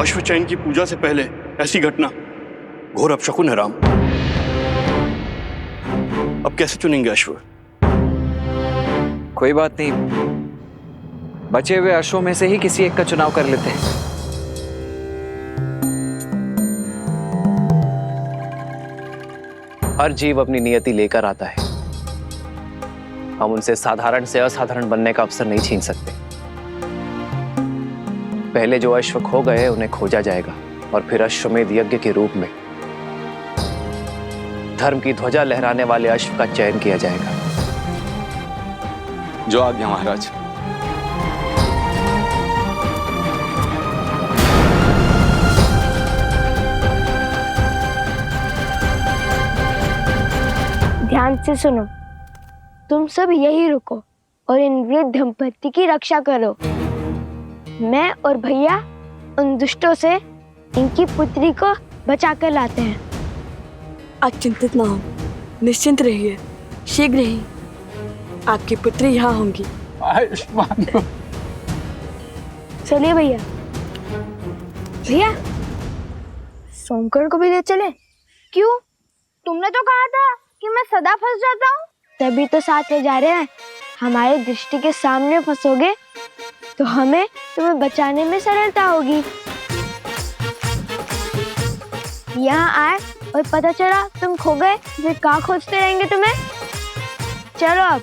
अश्वचयन की पूजा से पहले ऐसी घटना घोर अपशकुन है राम। अब कैसे चुनेंगे अश्व? कोई बात नहीं, बचे हुए अश्वों में से ही किसी एक का चुनाव कर लेते हैं। हर जीव अपनी नियति लेकर आता है। हम उनसे साधारण से असाधारण बनने का अवसर नहीं छीन सकते। पहले जो अश्व खो गए उन्हें खोजा जाएगा और फिर अश्वमेध यज्ञ के रूप में धर्म की ध्वजा लहराने वाले अश्व का चयन किया जाएगा। जो आज्ञा महाराज। ध्यान से सुनो, तुम सब यही रुको और इन वृद्ध दंपत्ति की रक्षा करो। मैं और भैया उन दुष्टों से इनकी पुत्री को बचा कर लाते हैं। आप चिंतित ना हो, निश्चिंत रहिए, शीघ्र ही आपकी पुत्री यहाँ होंगी। आयुष्मान। चलिए भैया। भैया सोमकर्ण को भी ले चले। क्यों? तुमने तो कहा था कि मैं सदा फंस जाता हूँ। तभी तो साथ ले जा रहे हैं। हमारी दृष्टि के सामने फंसोगे तो हमें तुम्हें बचाने में सरलता होगी। यहाँ आए और पता चला तुम खो गए, फिर कहाँ खोजते रहेंगे तुम्हें। चलो अब।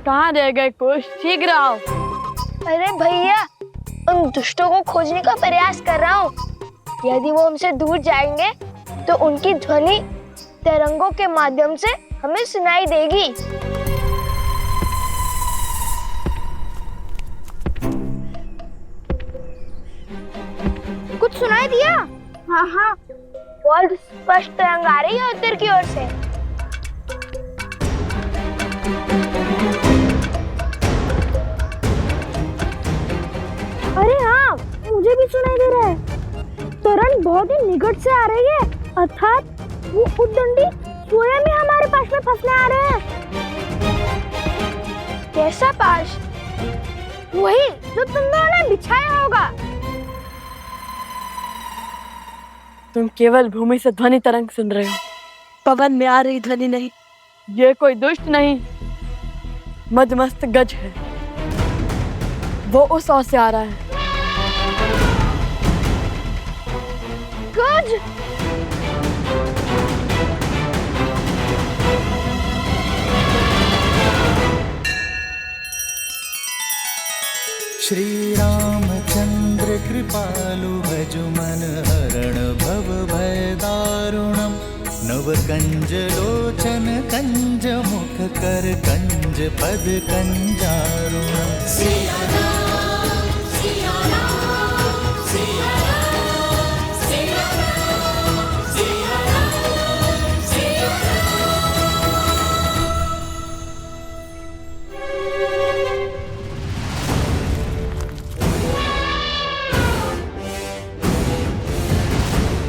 कहाँ रह गए कुछ? शीघ्र आओ। अरे भैया, उन दुष्टों को खोजने का प्रयास कर रहा हूँ। यदि वो हमसे दूर जाएंगे तो उनकी ध्वनि तरंगों के माध्यम से हमें सुनाई देगी। कुछ सुनाई दिया? हाँ हाँ, बहुत स्पष्ट तरंग आ रही है उत्तर की ओर से। अरे हाँ, मुझे भी सुनाई दे रहा है। तरंग बहुत ही निकट से आ रही है, अर्थात वो उद्दंडी स्वयं ही हमारे पास में फंसने आ रहे हैं। कैसा पाश? वही जो तुम दोनों ने बिछाया होगा। तुम केवल भूमि से ध्वनि तरंग सुन रहे हो, पवन में आ रही ध्वनि नहीं। ये कोई दुष्ट नहीं, मदमस्त गज है। वो उस ओर से आ रहा है। गज? श्री रामचंद्र कृपालु भजु मन हरण भव भय दारुणम नव कंज लोचन कंज मुख कर कंज पद कंजारुणम।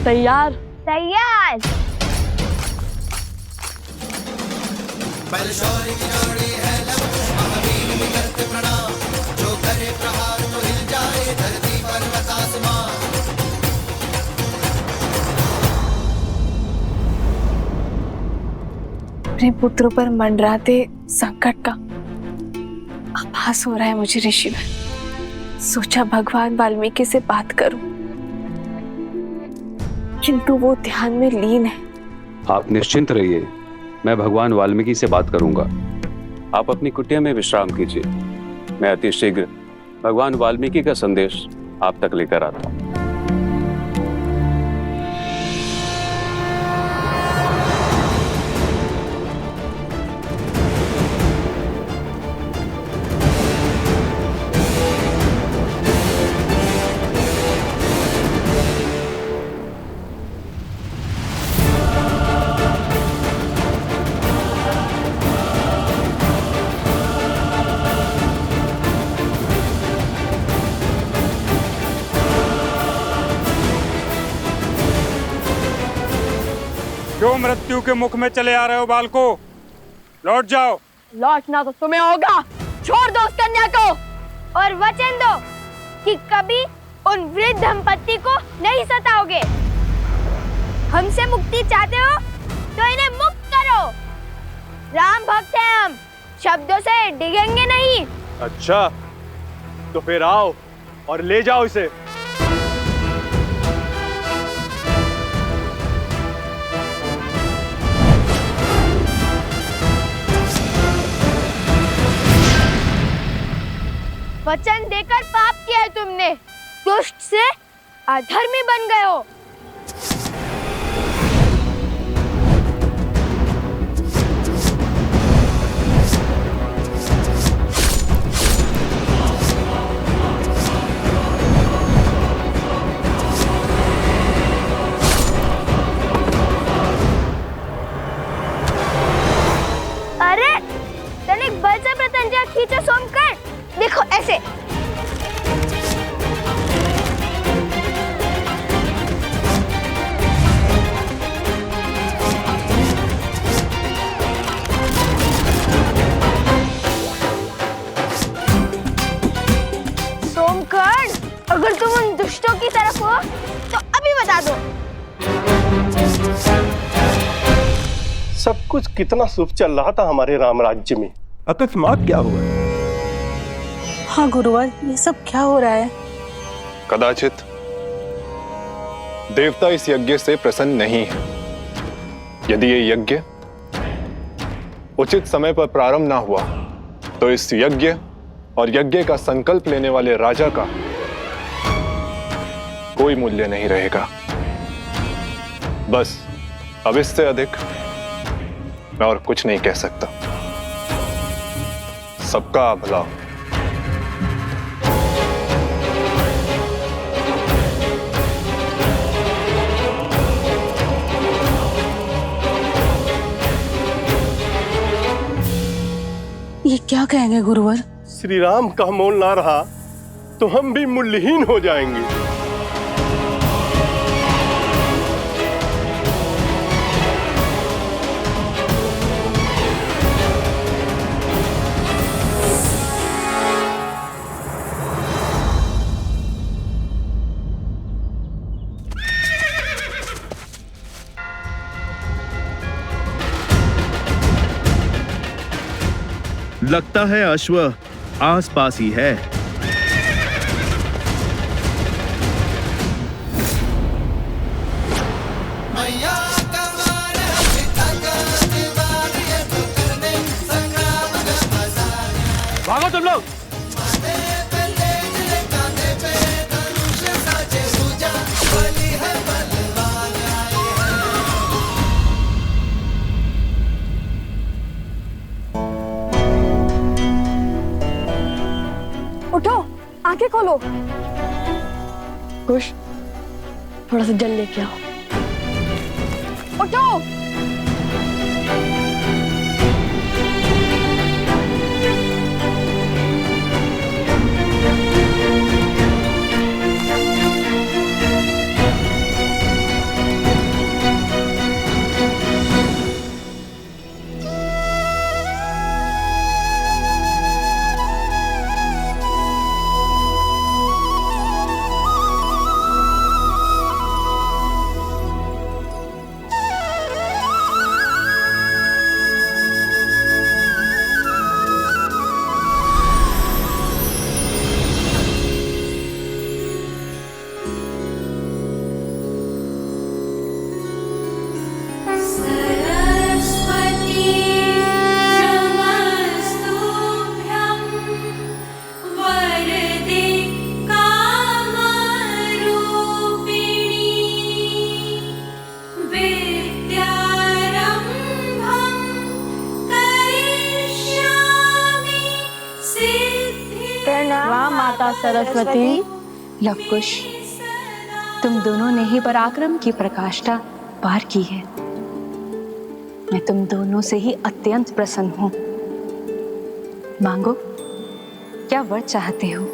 तैयार? तैयार। अपने पुत्रों पर मंडराते संकट का आभास हो रहा है मुझे ऋषिवर। सोचा भगवान वाल्मीकि से बात करूं, किंतु वो ध्यान में लीन है। आप निश्चिंत रहिए, मैं भगवान वाल्मीकि से बात करूंगा। आप अपनी कुटिया में विश्राम कीजिए। मैं अति शीघ्र भगवान वाल्मीकि का संदेश आप तक लेकर आता हूँ। क्यों मृत्यु के मुख में चले आ रहे हो बालको? लौट जाओ। लौटना तो तुम्हें होगा। छोड़ दो उस कन्या को और वचन दो कि कभी उन वृद्ध दंपत्ति को नहीं सताओगे। हमसे मुक्ति चाहते हो तो इन्हें मुक्त करो। राम भक्त हैं हम, शब्दों से डिगेंगे नहीं। अच्छा, तो फिर आओ और ले जाओ इसे। वचन देकर पाप किया है तुमने, दुष्ट से अधर्मी बन गए हो। अरे तनिक बल से प्रतंजया खींचो सोमकर। देखो ऐसे। सोमकर्ण, अगर तुम उन दुष्टों की तरफ हो तो अभी बता दो। सब कुछ कितना शुभ चल रहा था हमारे राम राज्य में, अकस्मात क्या हुआ? हाँ गुरुवर, ये सब क्या हो रहा है? कदाचित देवता इस यज्ञ से प्रसन्न नहीं है। यदि ये यज्ञ उचित समय पर प्रारंभ ना हुआ तो इस यज्ञ और यज्ञ का संकल्प लेने वाले राजा का कोई मूल्य नहीं रहेगा। बस अब इससे अधिक मैं और कुछ नहीं कह सकता। सबका भला। ये क्या कहेंगे गुरुवर? श्री राम का मोल ना रहा तो हम भी मूल्यहीन हो जाएंगे। लगता है अश्व आसपास ही है। भागो तुम लोग। उठो, आंखें खोलो। कुश, थोड़ा सा जल लेके आओ। उठो। माता सरस्वती। लवकुश, तुम दोनों ने ही पराक्रम की प्रकाष्ठा पार की है। मैं तुम दोनों से ही अत्यंत प्रसन्न हूँ। मांगो, क्या वर चाहते हो?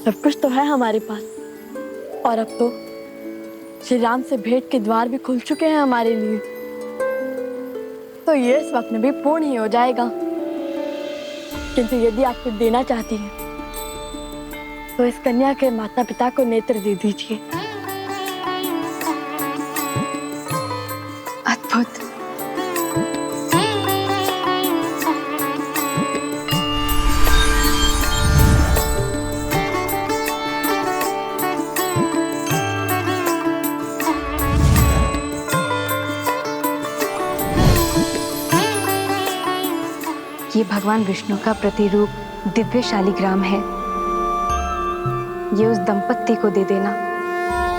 सब कुछ तो है हमारे पास, और अब तो श्री राम से भेंट के द्वार भी खुल चुके हैं हमारे लिए, तो ये स्वप्न भी पूर्ण ही हो जाएगा। किंतु यदि आप कुछ देना चाहती हैं तो इस कन्या के माता पिता को नेत्र दे दीजिए। अद्भुत। ये भगवान विष्णु का प्रतिरूप दिव्य शालिग्राम है। ये उस दंपत्ति को दे देना,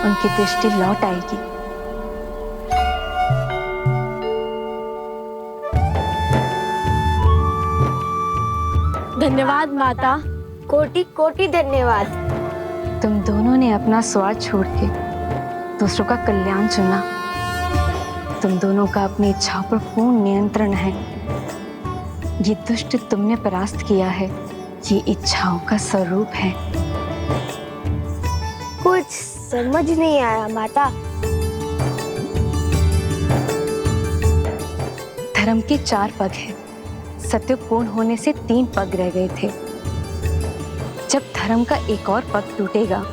उनकी दृष्टि लौट आएगी। धन्यवाद माता, कोटि कोटि धन्यवाद। तुम दोनों ने अपना स्वार्थ छोड़ के दूसरों का कल्याण चुना। तुम दोनों का अपनी इच्छाओं पर पूर्ण नियंत्रण है। ये दुष्ट तुमने परास्त किया है, ये इच्छाओं का स्वरूप है। कुछ समझ नहीं आया माता। धर्म के 4 पग हैं। सत्य पूर्ण होने से 3 पग रह गए थे। जब धर्म का एक और पग टूटेगा,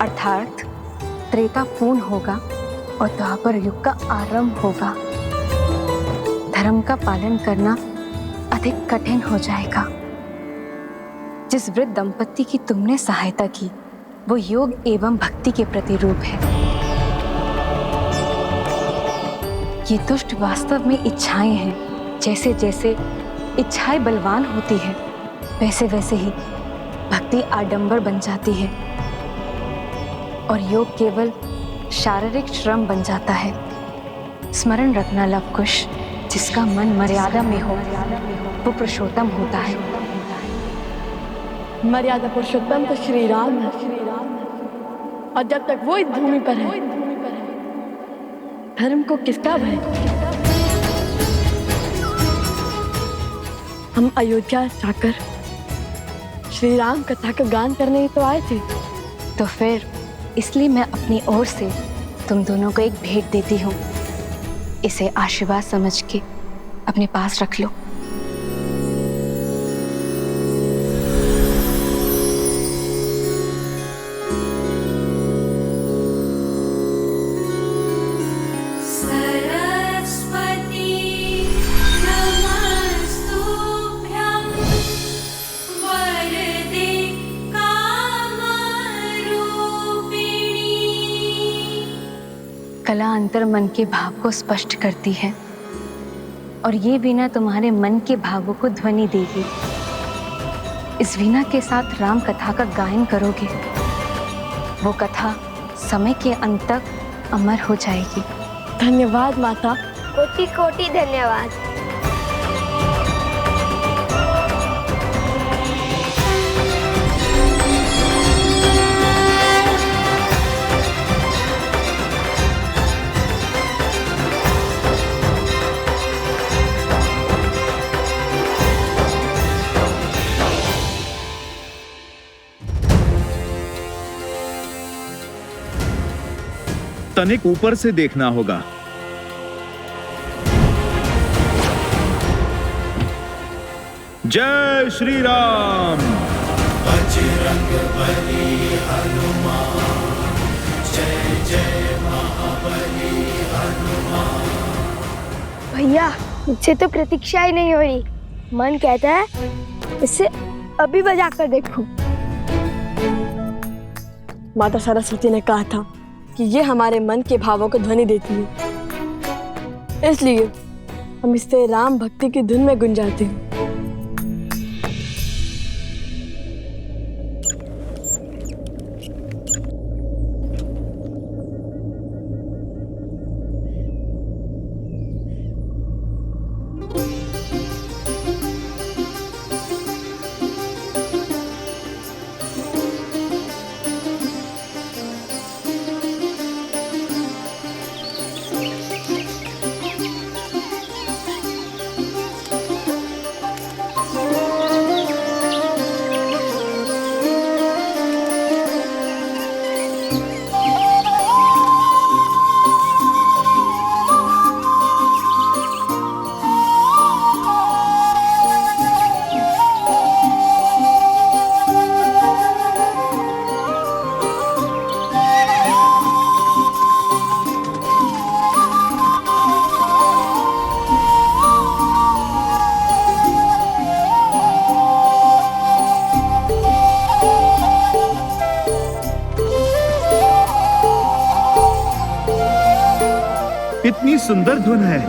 अर्थात त्रेता पूर्ण होगा और द्वापर युग का आरंभ होगा, धर्म का पालन करना अधिक कठिन हो जाएगा। जिस वृद्ध दंपत्ति की तुमने सहायता की, वो योग एवं भक्ति के प्रतिरूप है। ये दुष्ट वास्तव में इच्छाएं हैं। जैसे जैसे इच्छाएं बलवान होती है, वैसे वैसे ही भक्ति आडंबर बन जाती है और योग केवल शारीरिक श्रम बन जाता है। स्मरण रखना लवकुश, जिसका मन मर्यादा में हो वो पुरुषोत्तम होता है। मर्यादा पुरुषोत्तम तो श्री राम है, और जब तक वो इस भूमि पर है, धर्म को किसका भय? हम अयोध्या जाकर श्री राम कथा का गान करने ही तो आए थे। तो फिर इसलिए मैं अपनी ओर से तुम दोनों को एक भेंट देती हूँ। इसे आशीर्वाद समझ के अपने पास रख लो। कला अंतर मन के भाव को स्पष्ट करती है और ये वीणा तुम्हारे मन के भावों को ध्वनि देगी। इस वीणा के साथ राम कथा का गायन करोगे, वो कथा समय के अंत तक अमर हो जाएगी। धन्यवाद माता, कोटि कोटि धन्यवाद। तनिक ऊपर से देखना होगा। जय श्री राम। बजरंग बली हनुमान, जय जय महाबली हनुमान। भैया, मुझसे तो प्रतीक्षा ही नहीं हो रही। मन कहता है इसे अभी बजा कर देखूं। माता सरस्वती ने कहा था कि ये हमारे मन के भावों को ध्वनि देती है, इसलिए हम इससे राम भक्ति की धुन में गुंजाते हैं। सुंदर धुन है।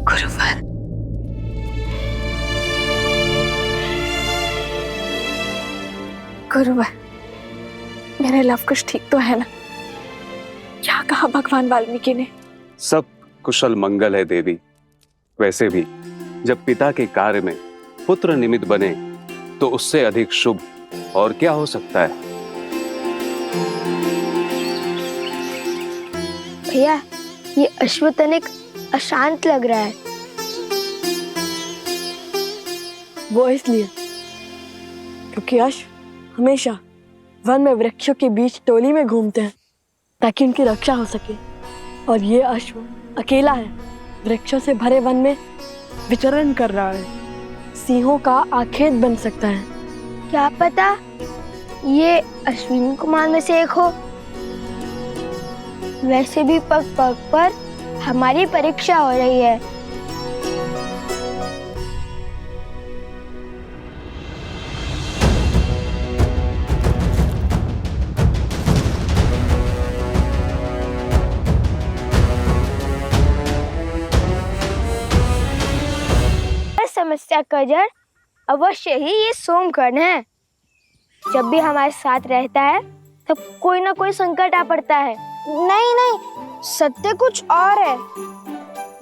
गुरुवर, गुरुवर, मेरे लव कुश ठीक तो है ना? क्या कहा भगवान वाल्मीकि ने? सब कुशल मंगल है देवी। वैसे भी जब पिता के कार्य में पुत्र निमित्त बने तो उससे अधिक शुभ और क्या हो सकता है। भैया, ये अश्व तनिक अशांत लग रहा है। वो इसलिए क्योंकि अश्व हमेशा वन में वृक्षों के बीच टोली में घूमते हैं ताकि उनकी रक्षा हो सके, और ये अश्व अकेला है, वृक्षों से भरे वन में विचरण कर रहा है। सिंहों का आखेट बन सकता है। क्या पता ये अश्विनी कुमार में से एक हो। वैसे भी पग पग पर हमारी परीक्षा हो रही है। समस्या का जड़ अवश्य ही ये सोमकर्ण है। जब भी हमारे साथ रहता है तब कोई ना कोई संकट आ पड़ता है। नहीं नहीं, सत्य कुछ और है।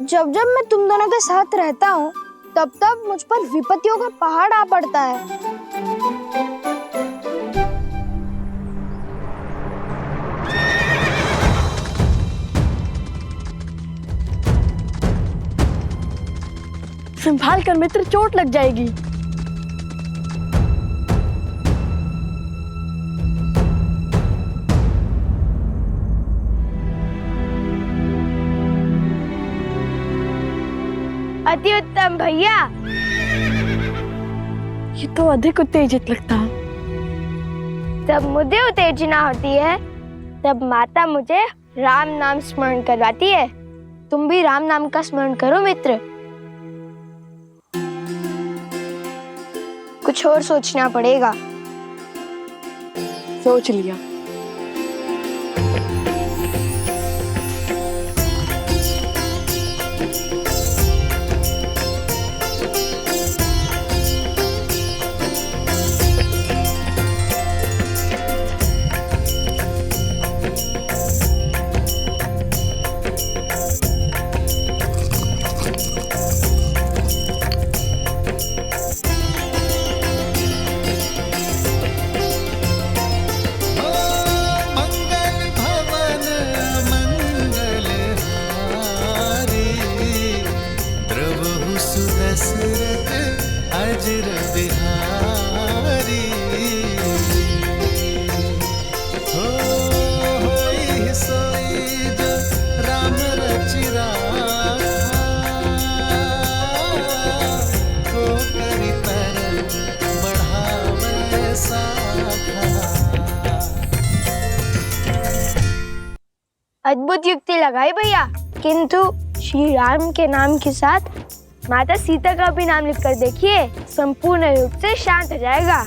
जब जब मैं तुम दोनों के साथ रहता हूँ तब तब मुझ पर विपत्तियों का पहाड़ आ पड़ता है। संभाल कर मित्र, चोट लग जाएगी। अति उत्तम भैया। ये तो अधिक उत्तेजित लगता है। जब मुझे उत्तेजना होती है तब माता मुझे राम नाम स्मरण करवाती है। तुम भी राम नाम का स्मरण करो मित्र। कुछ और सोचना पड़ेगा। सोच लिया। अद्भुत युक्ति लगाई भैया, किंतु श्री राम के नाम के साथ माता सीता का भी नाम लिखकर देखिए, संपूर्ण रूप से शांत हो जाएगा।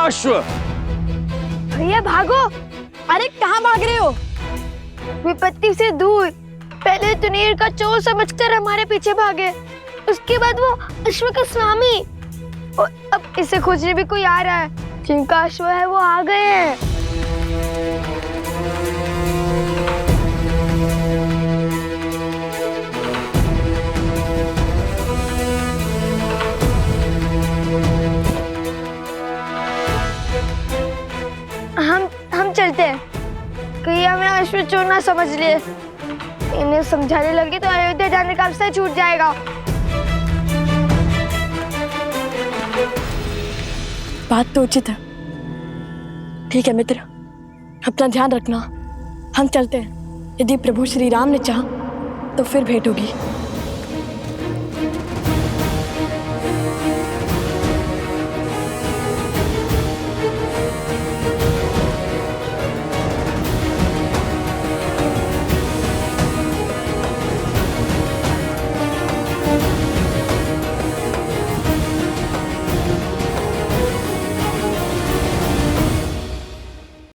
अश्व। भैया भागो। अरे कहाँ भाग रहे हो? विपत्ति से दूर। पहले तुनीर का चोर समझकर हमारे पीछे भागे, उसके बाद वो अश्व का स्वामी, और अब इसे खोजने भी कोई आ रहा है। जिनका अश्व है वो आ गए हैं। हम चलते हैं। कहीं हमें अश्व चोर ना समझ लिए। इन्हें समझाने लगे तो अयोध्या जाने का अवसर छूट जाएगा। बात तो उचित है। ठीक है मित्र, अपना ध्यान रखना। हम चलते हैं। यदि प्रभु श्री राम ने चाहा तो फिर भेंट होगी।